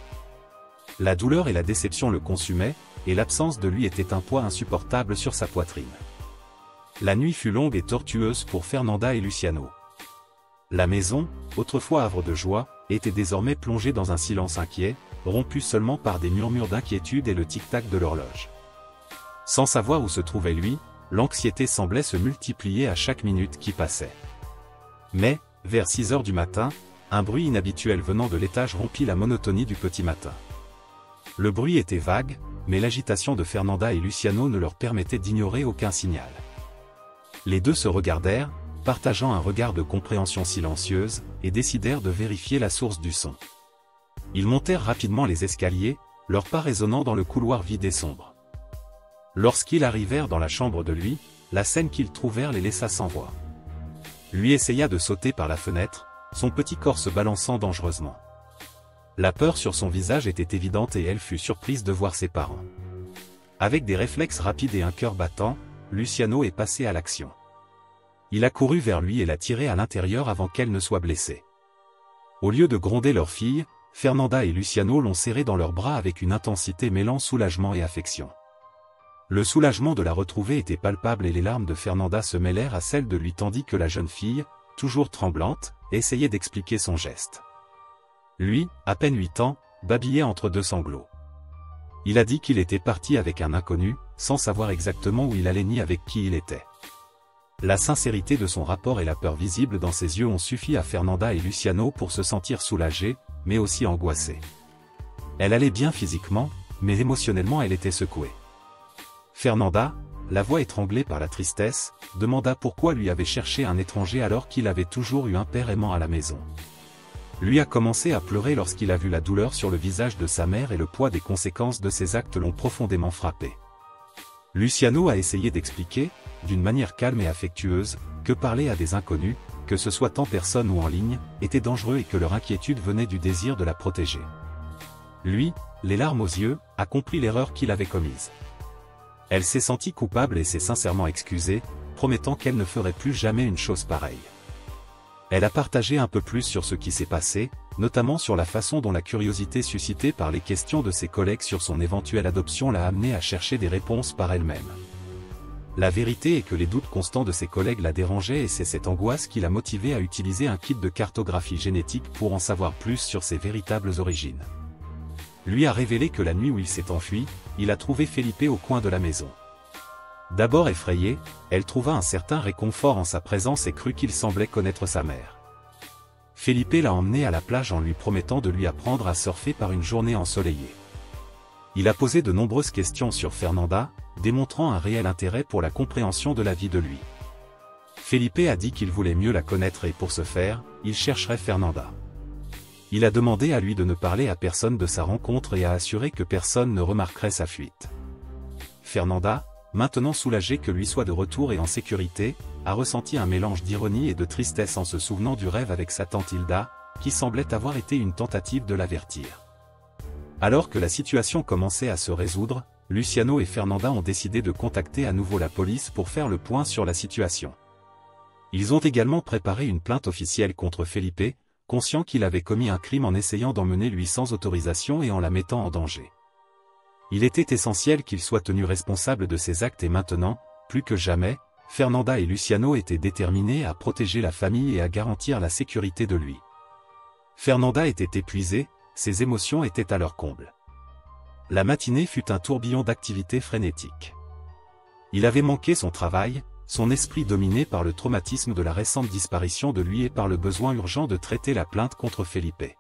La douleur et la déception le consumaient, et l'absence de lui était un poids insupportable sur sa poitrine. La nuit fut longue et tortueuse pour Fernanda et Luciano. La maison, autrefois havre de joie, était désormais plongée dans un silence inquiet, rompu seulement par des murmures d'inquiétude et le tic-tac de l'horloge. Sans savoir où se trouvait lui, l'anxiété semblait se multiplier à chaque minute qui passait. Mais, vers 6 heures du matin, un bruit inhabituel venant de l'étage rompit la monotonie du petit matin. Le bruit était vague, mais l'agitation de Fernanda et Luciano ne leur permettait d'ignorer aucun signal. Les deux se regardèrent, partageant un regard de compréhension silencieuse, et décidèrent de vérifier la source du son. Ils montèrent rapidement les escaliers, leurs pas résonnant dans le couloir vide et sombre. Lorsqu'ils arrivèrent dans la chambre de lui, la scène qu'ils trouvèrent les laissa sans voix. Lui essaya de sauter par la fenêtre, son petit corps se balançant dangereusement. La peur sur son visage était évidente et elle fut surprise de voir ses parents. Avec des réflexes rapides et un cœur battant, Luciano est passé à l'action. Il a couru vers lui et l'a tiré à l'intérieur avant qu'elle ne soit blessée. Au lieu de gronder leur fille, Fernanda et Luciano l'ont serrée dans leurs bras avec une intensité mêlant soulagement et affection. Le soulagement de la retrouver était palpable et les larmes de Fernanda se mêlèrent à celles de lui tandis que la jeune fille, toujours tremblante, essayait d'expliquer son geste. Lui, à peine 8 ans, babillait entre deux sanglots. Il a dit qu'il était parti avec un inconnu, sans savoir exactement où il allait ni avec qui il était. La sincérité de son rapport et la peur visible dans ses yeux ont suffi à Fernanda et Luciano pour se sentir soulagés, mais aussi angoissés. Elle allait bien physiquement, mais émotionnellement elle était secouée. Fernanda, la voix étranglée par la tristesse, demanda pourquoi lui avait cherché un étranger alors qu'il avait toujours eu un père aimant à la maison. Lui a commencé à pleurer lorsqu'il a vu la douleur sur le visage de sa mère et le poids des conséquences de ses actes l'ont profondément frappé. Luciano a essayé d'expliquer, d'une manière calme et affectueuse, que parler à des inconnus, que ce soit en personne ou en ligne, était dangereux et que leur inquiétude venait du désir de la protéger. Lui, les larmes aux yeux, a compris l'erreur qu'il avait commise. Elle s'est sentie coupable et s'est sincèrement excusée, promettant qu'elle ne ferait plus jamais une chose pareille. Elle a partagé un peu plus sur ce qui s'est passé, notamment sur la façon dont la curiosité suscitée par les questions de ses collègues sur son éventuelle adoption l'a amenée à chercher des réponses par elle-même. La vérité est que les doutes constants de ses collègues la dérangeaient et c'est cette angoisse qui l'a motivée à utiliser un kit de cartographie génétique pour en savoir plus sur ses véritables origines. Lui a révélé que la nuit où il s'est enfui, il a trouvé Felipe au coin de la maison. D'abord effrayée, elle trouva un certain réconfort en sa présence et crut qu'il semblait connaître sa mère. Felipe l'a emmené à la plage en lui promettant de lui apprendre à surfer par une journée ensoleillée. Il a posé de nombreuses questions sur Fernanda, démontrant un réel intérêt pour la compréhension de la vie de lui. Felipe a dit qu'il voulait mieux la connaître et pour ce faire, il chercherait Fernanda. Il a demandé à lui de ne parler à personne de sa rencontre et a assuré que personne ne remarquerait sa fuite. Fernanda, maintenant soulagée que lui soit de retour et en sécurité, a ressenti un mélange d'ironie et de tristesse en se souvenant du rêve avec sa tante Hilda, qui semblait avoir été une tentative de l'avertir. Alors que la situation commençait à se résoudre, Luciano et Fernanda ont décidé de contacter à nouveau la police pour faire le point sur la situation. Ils ont également préparé une plainte officielle contre Felipe, conscient qu'il avait commis un crime en essayant d'emmener lui sans autorisation et en la mettant en danger. Il était essentiel qu'il soit tenu responsable de ses actes et maintenant, plus que jamais, Fernanda et Luciano étaient déterminés à protéger la famille et à garantir la sécurité de lui. Fernanda était épuisée, ses émotions étaient à leur comble. La matinée fut un tourbillon d'activités frénétiques. Il avait manqué son travail, son esprit dominé par le traumatisme de la récente disparition de lui et par le besoin urgent de traiter la plainte contre Felipe.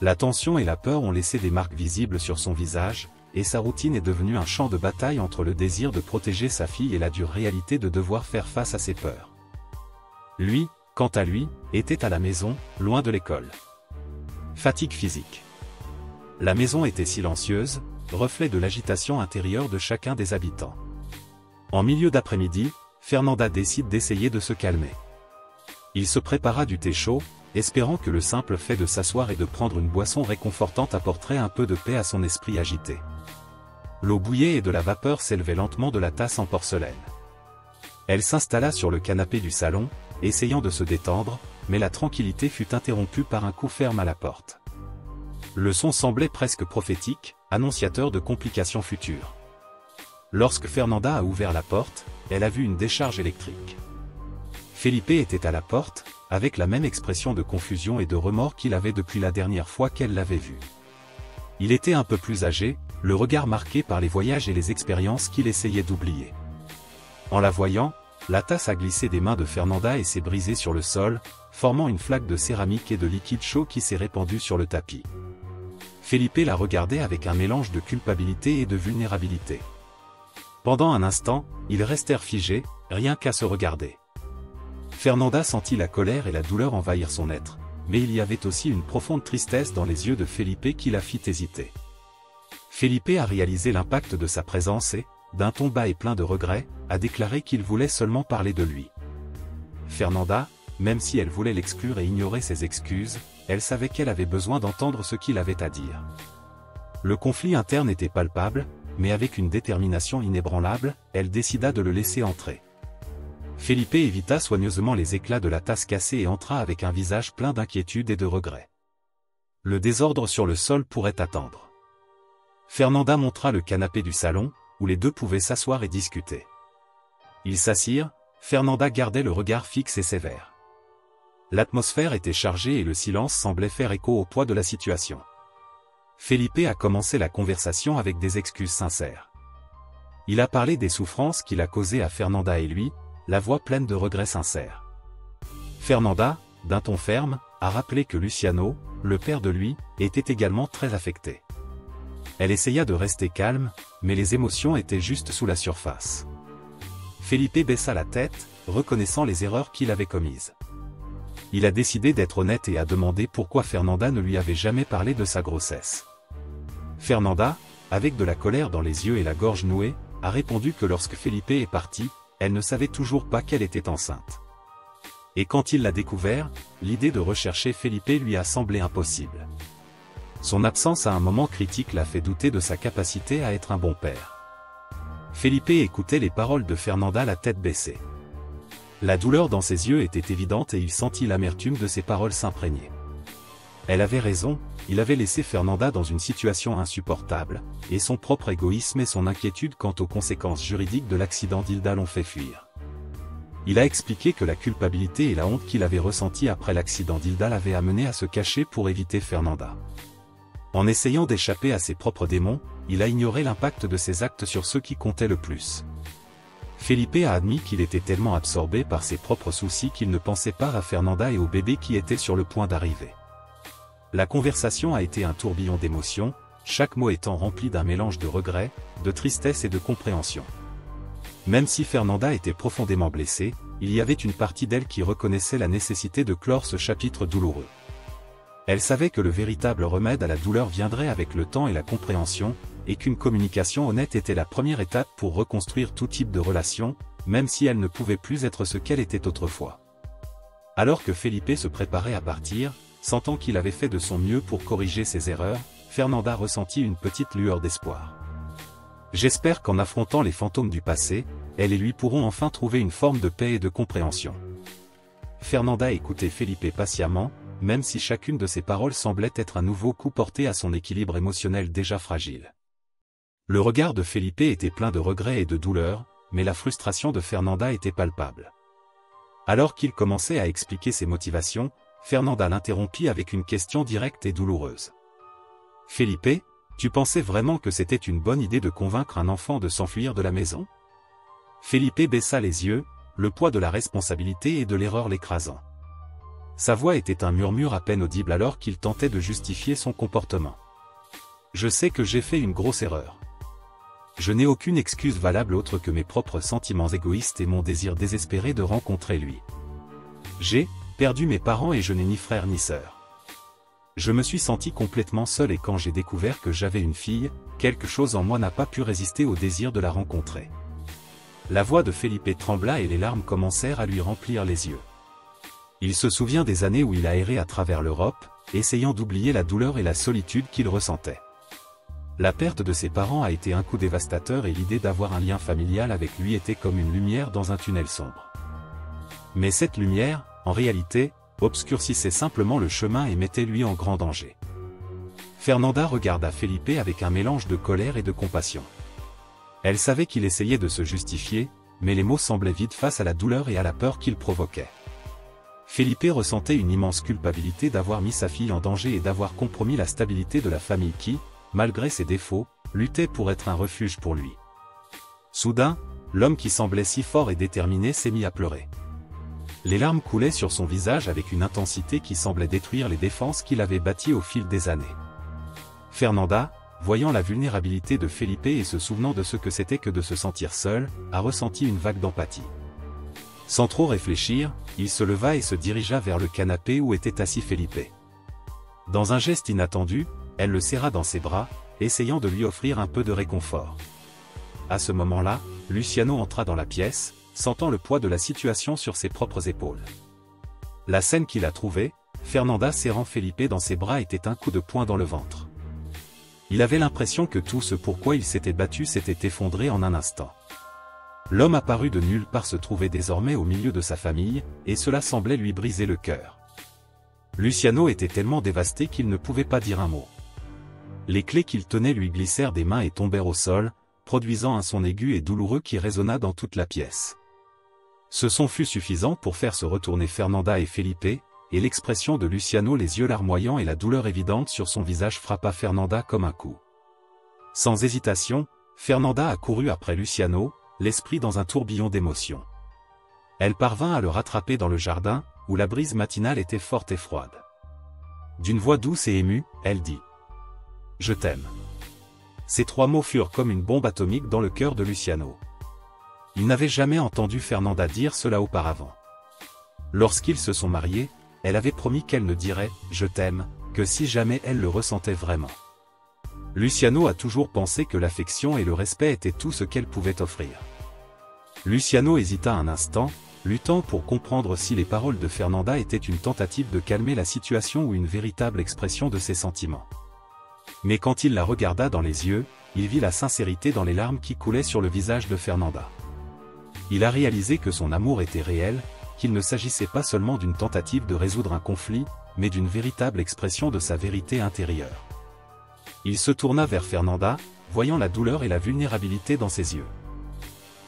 La tension et la peur ont laissé des marques visibles sur son visage, et sa routine est devenue un champ de bataille entre le désir de protéger sa fille et la dure réalité de devoir faire face à ses peurs. Lui, quant à lui, était à la maison, loin de l'école. Fatigue physique. La maison était silencieuse, reflet de l'agitation intérieure de chacun des habitants. En milieu d'après-midi, Fernanda décide d'essayer de se calmer. Il se prépara du thé chaud, espérant que le simple fait de s'asseoir et de prendre une boisson réconfortante apporterait un peu de paix à son esprit agité. L'eau bouillait et de la vapeur s'élevait lentement de la tasse en porcelaine. Elle s'installa sur le canapé du salon, essayant de se détendre, mais la tranquillité fut interrompue par un coup ferme à la porte. Le son semblait presque prophétique, annonciateur de complications futures. Lorsque Fernanda a ouvert la porte, elle a vu une décharge électrique. Felipe était à la porte, avec la même expression de confusion et de remords qu'il avait depuis la dernière fois qu'elle l'avait vu. Il était un peu plus âgé, le regard marqué par les voyages et les expériences qu'il essayait d'oublier. En la voyant, la tasse a glissé des mains de Fernanda et s'est brisée sur le sol, formant une flaque de céramique et de liquide chaud qui s'est répandue sur le tapis. Felipe la regardait avec un mélange de culpabilité et de vulnérabilité. Pendant un instant, ils restèrent figés, rien qu'à se regarder. Fernanda sentit la colère et la douleur envahir son être, mais il y avait aussi une profonde tristesse dans les yeux de Felipe qui la fit hésiter. Felipe a réalisé l'impact de sa présence et, d'un ton bas et plein de regrets, a déclaré qu'il voulait seulement parler de lui. Fernanda, même si elle voulait l'exclure et ignorer ses excuses, elle savait qu'elle avait besoin d'entendre ce qu'il avait à dire. Le conflit interne était palpable, mais avec une détermination inébranlable, elle décida de le laisser entrer. Felipe évita soigneusement les éclats de la tasse cassée et entra avec un visage plein d'inquiétude et de regret. Le désordre sur le sol pourrait attendre. Fernanda montra le canapé du salon, où les deux pouvaient s'asseoir et discuter. Ils s'assirent, Fernanda gardait le regard fixe et sévère. L'atmosphère était chargée et le silence semblait faire écho au poids de la situation. Felipe a commencé la conversation avec des excuses sincères. Il a parlé des souffrances qu'il a causées à Fernanda et lui, la voix pleine de regrets sincères. Fernanda, d'un ton ferme, a rappelé que Luciano, le père de lui, était également très affecté. Elle essaya de rester calme, mais les émotions étaient juste sous la surface. Felipe baissa la tête, reconnaissant les erreurs qu'il avait commises. Il a décidé d'être honnête et a demandé pourquoi Fernanda ne lui avait jamais parlé de sa grossesse. Fernanda, avec de la colère dans les yeux et la gorge nouée, a répondu que lorsque Felipe est parti, elle ne savait toujours pas qu'elle était enceinte. Et quand il l'a découvert, l'idée de rechercher Felipe lui a semblé impossible. Son absence à un moment critique l'a fait douter de sa capacité à être un bon père. Felipe écoutait les paroles de Fernanda la tête baissée. La douleur dans ses yeux était évidente et il sentit l'amertume de ses paroles s'imprégner. Elle avait raison, il avait laissé Fernanda dans une situation insupportable, et son propre égoïsme et son inquiétude quant aux conséquences juridiques de l'accident d'Hilda l'ont fait fuir. Il a expliqué que la culpabilité et la honte qu'il avait ressentie après l'accident d'Hilda l'avaient amené à se cacher pour éviter Fernanda. En essayant d'échapper à ses propres démons, il a ignoré l'impact de ses actes sur ceux qui comptaient le plus. Felipe a admis qu'il était tellement absorbé par ses propres soucis qu'il ne pensait pas à Fernanda et au bébé qui était sur le point d'arriver. La conversation a été un tourbillon d'émotions, chaque mot étant rempli d'un mélange de regrets, de tristesse et de compréhension. Même si Fernanda était profondément blessée, il y avait une partie d'elle qui reconnaissait la nécessité de clore ce chapitre douloureux. Elle savait que le véritable remède à la douleur viendrait avec le temps et la compréhension, et qu'une communication honnête était la première étape pour reconstruire tout type de relation, même si elle ne pouvait plus être ce qu'elle était autrefois. Alors que Felipe se préparait à partir, sentant qu'il avait fait de son mieux pour corriger ses erreurs, Fernanda ressentit une petite lueur d'espoir. J'espère qu'en affrontant les fantômes du passé, elle et lui pourront enfin trouver une forme de paix et de compréhension. Fernanda écoutait Felipe patiemment, même si chacune de ses paroles semblait être un nouveau coup porté à son équilibre émotionnel déjà fragile. Le regard de Felipe était plein de regrets et de douleur, mais la frustration de Fernanda était palpable. Alors qu'il commençait à expliquer ses motivations, Fernanda l'interrompit avec une question directe et douloureuse. « Felipe, tu pensais vraiment que c'était une bonne idée de convaincre un enfant de s'enfuir de la maison ?» Felipe baissa les yeux, le poids de la responsabilité et de l'erreur l'écrasant. Sa voix était un murmure à peine audible alors qu'il tentait de justifier son comportement. « Je sais que j'ai fait une grosse erreur. Je n'ai aucune excuse valable autre que mes propres sentiments égoïstes et mon désir désespéré de rencontrer lui. J'ai perdu mes parents et je n'ai ni frère ni sœur. Je me suis senti complètement seul et quand j'ai découvert que j'avais une fille, quelque chose en moi n'a pas pu résister au désir de la rencontrer. » La voix de Felipe trembla et les larmes commencèrent à lui remplir les yeux. Il se souvient des années où il a erré à travers l'Europe, essayant d'oublier la douleur et la solitude qu'il ressentait. La perte de ses parents a été un coup dévastateur et l'idée d'avoir un lien familial avec lui était comme une lumière dans un tunnel sombre. Mais cette lumière, en réalité, obscurcissait simplement le chemin et mettait lui en grand danger. Fernanda regarda Felipe avec un mélange de colère et de compassion. Elle savait qu'il essayait de se justifier, mais les mots semblaient vides face à la douleur et à la peur qu'il provoquait. Felipe ressentait une immense culpabilité d'avoir mis sa fille en danger et d'avoir compromis la stabilité de la famille qui, malgré ses défauts, luttait pour être un refuge pour lui. Soudain, l'homme qui semblait si fort et déterminé s'est mis à pleurer. Les larmes coulaient sur son visage avec une intensité qui semblait détruire les défenses qu'il avait bâties au fil des années. Fernanda, voyant la vulnérabilité de Felipe et se souvenant de ce que c'était que de se sentir seul, a ressenti une vague d'empathie. Sans trop réfléchir, il se leva et se dirigea vers le canapé où était assis Felipe. Dans un geste inattendu, elle le serra dans ses bras, essayant de lui offrir un peu de réconfort. À ce moment-là, Luciano entra dans la pièce, sentant le poids de la situation sur ses propres épaules. La scène qu'il a trouvée, Fernanda serrant Felipe dans ses bras était un coup de poing dans le ventre. Il avait l'impression que tout ce pourquoi il s'était battu s'était effondré en un instant. L'homme apparu de nulle part se trouvait désormais au milieu de sa famille, et cela semblait lui briser le cœur. Luciano était tellement dévasté qu'il ne pouvait pas dire un mot. Les clés qu'il tenait lui glissèrent des mains et tombèrent au sol, produisant un son aigu et douloureux qui résonna dans toute la pièce. Ce son fut suffisant pour faire se retourner Fernanda et Felipe, et l'expression de Luciano, les yeux larmoyants et la douleur évidente sur son visage frappa Fernanda comme un coup. Sans hésitation, Fernanda accourut après Luciano, l'esprit dans un tourbillon d'émotions. Elle parvint à le rattraper dans le jardin, où la brise matinale était forte et froide. D'une voix douce et émue, elle dit « Je t'aime ». Ces 3 mots furent comme une bombe atomique dans le cœur de Luciano. Il n'avait jamais entendu Fernanda dire cela auparavant. Lorsqu'ils se sont mariés, elle avait promis qu'elle ne dirait « je t'aime » que si jamais elle le ressentait vraiment. Luciano a toujours pensé que l'affection et le respect étaient tout ce qu'elle pouvait offrir. Luciano hésita un instant, luttant pour comprendre si les paroles de Fernanda étaient une tentative de calmer la situation ou une véritable expression de ses sentiments. Mais quand il la regarda dans les yeux, il vit la sincérité dans les larmes qui coulaient sur le visage de Fernanda. Il a réalisé que son amour était réel, qu'il ne s'agissait pas seulement d'une tentative de résoudre un conflit, mais d'une véritable expression de sa vérité intérieure. Il se tourna vers Fernanda, voyant la douleur et la vulnérabilité dans ses yeux.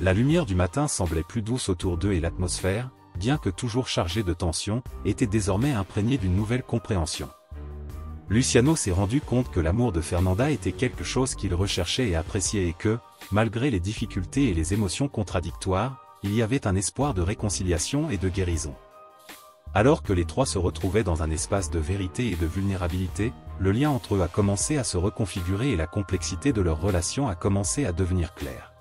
La lumière du matin semblait plus douce autour d'eux et l'atmosphère, bien que toujours chargée de tension, était désormais imprégnée d'une nouvelle compréhension. Luciano s'est rendu compte que l'amour de Fernanda était quelque chose qu'il recherchait et appréciait et que, malgré les difficultés et les émotions contradictoires, il y avait un espoir de réconciliation et de guérison. Alors que les 3 se retrouvaient dans un espace de vérité et de vulnérabilité, le lien entre eux a commencé à se reconfigurer et la complexité de leur relation a commencé à devenir claire.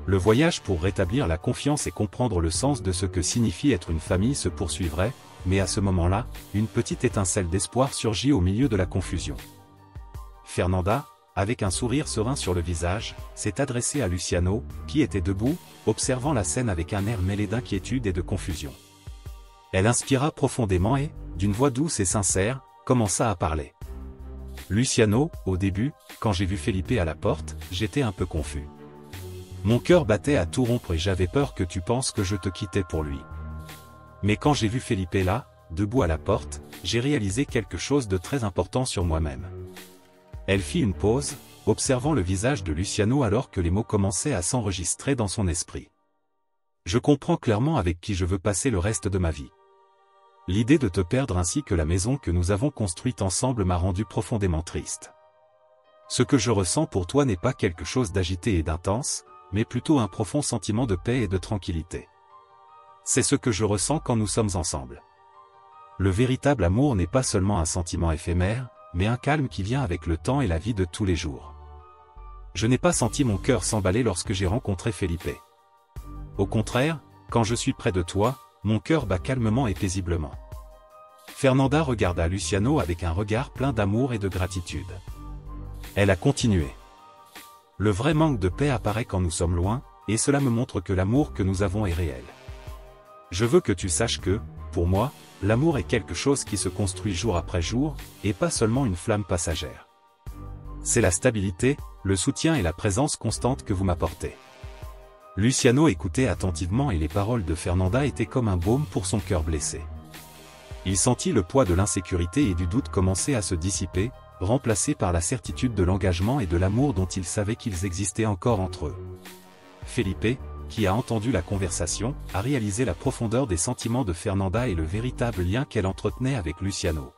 Le voyage pour rétablir la confiance et comprendre le sens de ce que signifie être une famille se poursuivrait, mais à ce moment-là, une petite étincelle d'espoir surgit au milieu de la confusion. Fernanda, avec un sourire serein sur le visage, s'est adressée à Luciano, qui était debout, observant la scène avec un air mêlé d'inquiétude et de confusion. Elle inspira profondément et, d'une voix douce et sincère, commença à parler. Luciano, au début, quand j'ai vu Felipe à la porte, j'étais un peu confus. Mon cœur battait à tout rompre et j'avais peur que tu penses que je te quittais pour lui. Mais quand j'ai vu Felipe là, debout à la porte, j'ai réalisé quelque chose de très important sur moi-même. Elle fit une pause, observant le visage de Luciano alors que les mots commençaient à s'enregistrer dans son esprit. Je comprends clairement avec qui je veux passer le reste de ma vie. L'idée de te perdre ainsi que la maison que nous avons construite ensemble m'a rendu profondément triste. Ce que je ressens pour toi n'est pas quelque chose d'agité et d'intense, mais plutôt un profond sentiment de paix et de tranquillité. C'est ce que je ressens quand nous sommes ensemble. Le véritable amour n'est pas seulement un sentiment éphémère, mais un calme qui vient avec le temps et la vie de tous les jours. Je n'ai pas senti mon cœur s'emballer lorsque j'ai rencontré Felipe. Au contraire, quand je suis près de toi, mon cœur bat calmement et paisiblement. Fernanda regarda Luciano avec un regard plein d'amour et de gratitude. Elle a continué. Le vrai manque de paix apparaît quand nous sommes loin, et cela me montre que l'amour que nous avons est réel. Je veux que tu saches que, pour moi, l'amour est quelque chose qui se construit jour après jour, et pas seulement une flamme passagère. C'est la stabilité, le soutien et la présence constante que vous m'apportez. Luciano écoutait attentivement et les paroles de Fernanda étaient comme un baume pour son cœur blessé. Il sentit le poids de l'insécurité et du doute commencer à se dissiper, remplacé par la certitude de l'engagement et de l'amour dont il savait qu'ils existaient encore entre eux. Felipe, qui a entendu la conversation, a réalisé la profondeur des sentiments de Fernanda et le véritable lien qu'elle entretenait avec Luciano.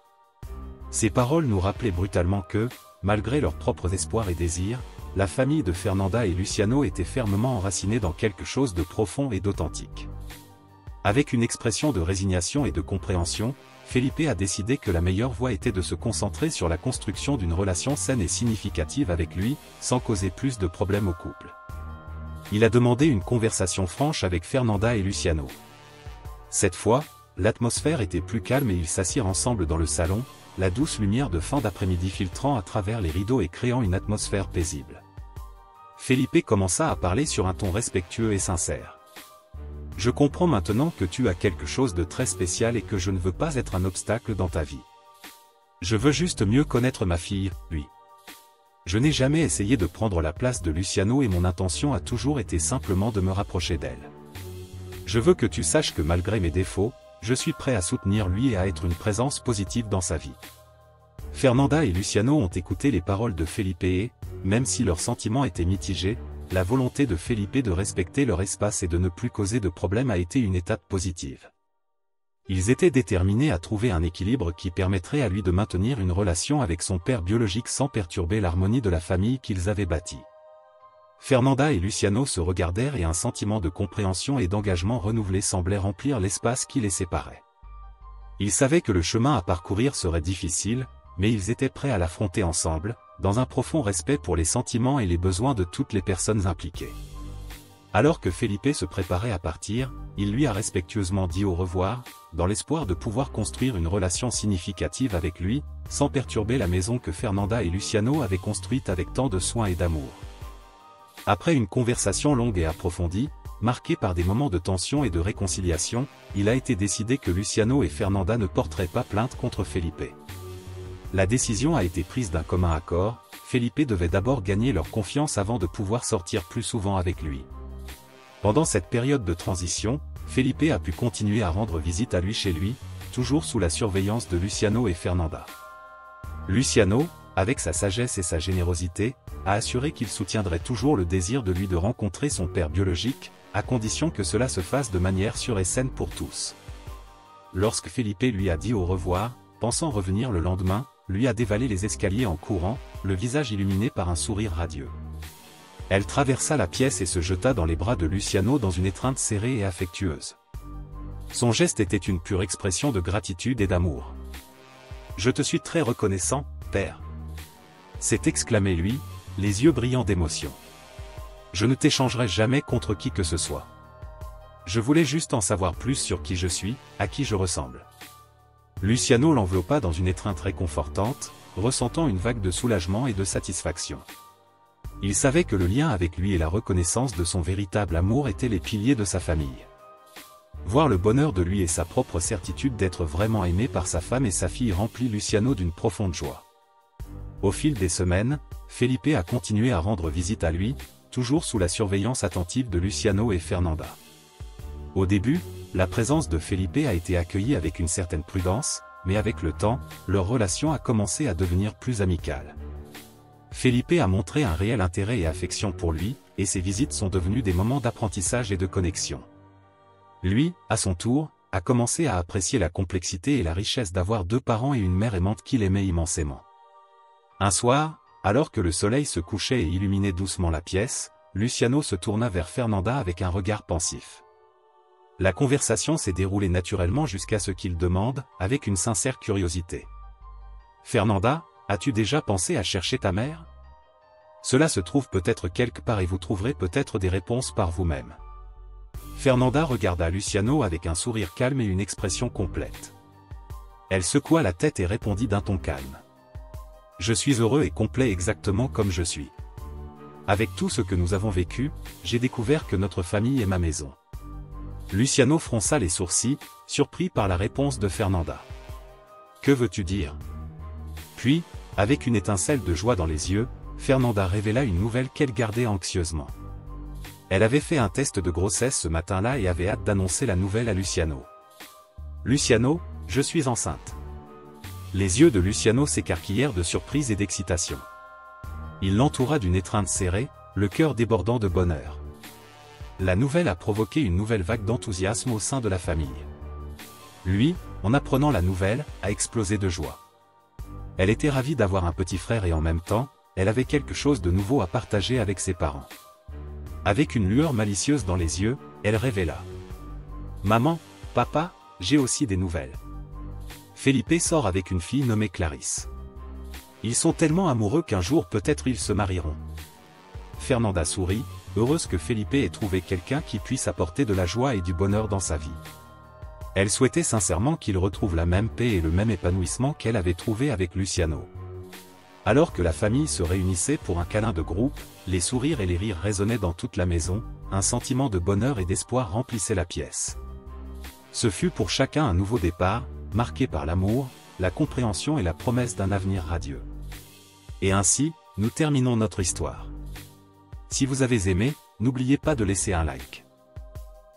Ces paroles nous rappelaient brutalement que, malgré leurs propres espoirs et désirs, la famille de Fernanda et Luciano était fermement enracinée dans quelque chose de profond et d'authentique. Avec une expression de résignation et de compréhension, Felipe a décidé que la meilleure voie était de se concentrer sur la construction d'une relation saine et significative avec lui, sans causer plus de problèmes au couple. Il a demandé une conversation franche avec Fernanda et Luciano. Cette fois, l'atmosphère était plus calme et ils s'assirent ensemble dans le salon, la douce lumière de fin d'après-midi filtrant à travers les rideaux et créant une atmosphère paisible. Felipe commença à parler sur un ton respectueux et sincère. « Je comprends maintenant que tu as quelque chose de très spécial et que je ne veux pas être un obstacle dans ta vie. Je veux juste mieux connaître ma fille, lui. Je n'ai jamais essayé de prendre la place de Luciano et mon intention a toujours été simplement de me rapprocher d'elle. Je veux que tu saches que malgré mes défauts, je suis prêt à soutenir lui et à être une présence positive dans sa vie. » Fernanda et Luciano ont écouté les paroles de Felipe et, même si leurs sentiments étaient mitigés, la volonté de Felipe de respecter leur espace et de ne plus causer de problème a été une étape positive. Ils étaient déterminés à trouver un équilibre qui permettrait à lui de maintenir une relation avec son père biologique sans perturber l'harmonie de la famille qu'ils avaient bâtie. Fernanda et Luciano se regardèrent et un sentiment de compréhension et d'engagement renouvelé semblait remplir l'espace qui les séparait. Ils savaient que le chemin à parcourir serait difficile, mais ils étaient prêts à l'affronter ensemble, dans un profond respect pour les sentiments et les besoins de toutes les personnes impliquées. Alors que Felipe se préparait à partir, il lui a respectueusement dit au revoir, dans l'espoir de pouvoir construire une relation significative avec lui, sans perturber la maison que Fernanda et Luciano avaient construite avec tant de soin et d'amour. Après une conversation longue et approfondie, marquée par des moments de tension et de réconciliation, il a été décidé que Luciano et Fernanda ne porteraient pas plainte contre Felipe. La décision a été prise d'un commun accord, Felipe devait d'abord gagner leur confiance avant de pouvoir sortir plus souvent avec lui. Pendant cette période de transition, Felipe a pu continuer à rendre visite à lui chez lui, toujours sous la surveillance de Luciano et Fernanda. Luciano, avec sa sagesse et sa générosité, a assuré qu'il soutiendrait toujours le désir de lui de rencontrer son père biologique, à condition que cela se fasse de manière sûre et saine pour tous. Lorsque Felipe lui a dit au revoir, pensant revenir le lendemain, lui a dévalé les escaliers en courant, le visage illuminé par un sourire radieux. Elle traversa la pièce et se jeta dans les bras de Luciano dans une étreinte serrée et affectueuse. Son geste était une pure expression de gratitude et d'amour. « Je te suis très reconnaissant, père. » s'est exclamé lui, les yeux brillants d'émotion. « Je ne t'échangerai jamais contre qui que ce soit. Je voulais juste en savoir plus sur qui je suis, à qui je ressemble. » Luciano l'enveloppa dans une étreinte réconfortante, ressentant une vague de soulagement et de satisfaction. Il savait que le lien avec lui et la reconnaissance de son véritable amour étaient les piliers de sa famille. Voir le bonheur de lui et sa propre certitude d'être vraiment aimé par sa femme et sa fille remplit Luciano d'une profonde joie. Au fil des semaines, Felipe a continué à rendre visite à lui, toujours sous la surveillance attentive de Luciano et Fernanda. Au début, la présence de Felipe a été accueillie avec une certaine prudence, mais avec le temps, leur relation a commencé à devenir plus amicale. Felipe a montré un réel intérêt et affection pour lui, et ses visites sont devenues des moments d'apprentissage et de connexion. Lui, à son tour, a commencé à apprécier la complexité et la richesse d'avoir deux parents et une mère aimante qu'il aimait immensément. Un soir, alors que le soleil se couchait et illuminait doucement la pièce, Luciano se tourna vers Fernanda avec un regard pensif. La conversation s'est déroulée naturellement jusqu'à ce qu'il demande, avec une sincère curiosité. « Fernanda, as-tu déjà pensé à chercher ta mère? Cela se trouve peut-être quelque part et vous trouverez peut-être des réponses par vous-même. » Fernanda regarda Luciano avec un sourire calme et une expression complète. Elle secoua la tête et répondit d'un ton calme. « Je suis heureux et complet exactement comme je suis. Avec tout ce que nous avons vécu, j'ai découvert que notre famille est ma maison. » Luciano fronça les sourcils, surpris par la réponse de Fernanda. « Que veux-tu dire ?» Puis, avec une étincelle de joie dans les yeux, Fernanda révéla une nouvelle qu'elle gardait anxieusement. Elle avait fait un test de grossesse ce matin-là et avait hâte d'annoncer la nouvelle à Luciano. « Luciano, je suis enceinte. » Les yeux de Luciano s'écarquillèrent de surprise et d'excitation. Il l'entoura d'une étreinte serrée, le cœur débordant de bonheur. La nouvelle a provoqué une nouvelle vague d'enthousiasme au sein de la famille. Lui, en apprenant la nouvelle, a explosé de joie. Elle était ravie d'avoir un petit frère et en même temps, elle avait quelque chose de nouveau à partager avec ses parents. Avec une lueur malicieuse dans les yeux, elle révéla. « Maman, papa, j'ai aussi des nouvelles. » Felipe sort avec une fille nommée Clarisse. Ils sont tellement amoureux qu'un jour peut-être ils se marieront. Fernanda sourit, heureuse que Felipe ait trouvé quelqu'un qui puisse apporter de la joie et du bonheur dans sa vie. Elle souhaitait sincèrement qu'il retrouve la même paix et le même épanouissement qu'elle avait trouvé avec Luciano. Alors que la famille se réunissait pour un câlin de groupe, les sourires et les rires résonnaient dans toute la maison, un sentiment de bonheur et d'espoir remplissait la pièce. Ce fut pour chacun un nouveau départ, marqué par l'amour, la compréhension et la promesse d'un avenir radieux. Et ainsi, nous terminons notre histoire. Si vous avez aimé, n'oubliez pas de laisser un like.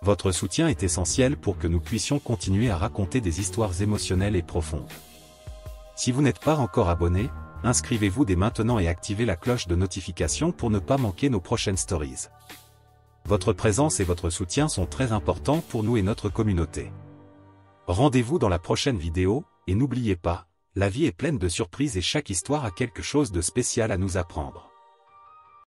Votre soutien est essentiel pour que nous puissions continuer à raconter des histoires émotionnelles et profondes. Si vous n'êtes pas encore abonné, inscrivez-vous dès maintenant et activez la cloche de notification pour ne pas manquer nos prochaines stories. Votre présence et votre soutien sont très importants pour nous et notre communauté. Rendez-vous dans la prochaine vidéo, et n'oubliez pas, la vie est pleine de surprises et chaque histoire a quelque chose de spécial à nous apprendre.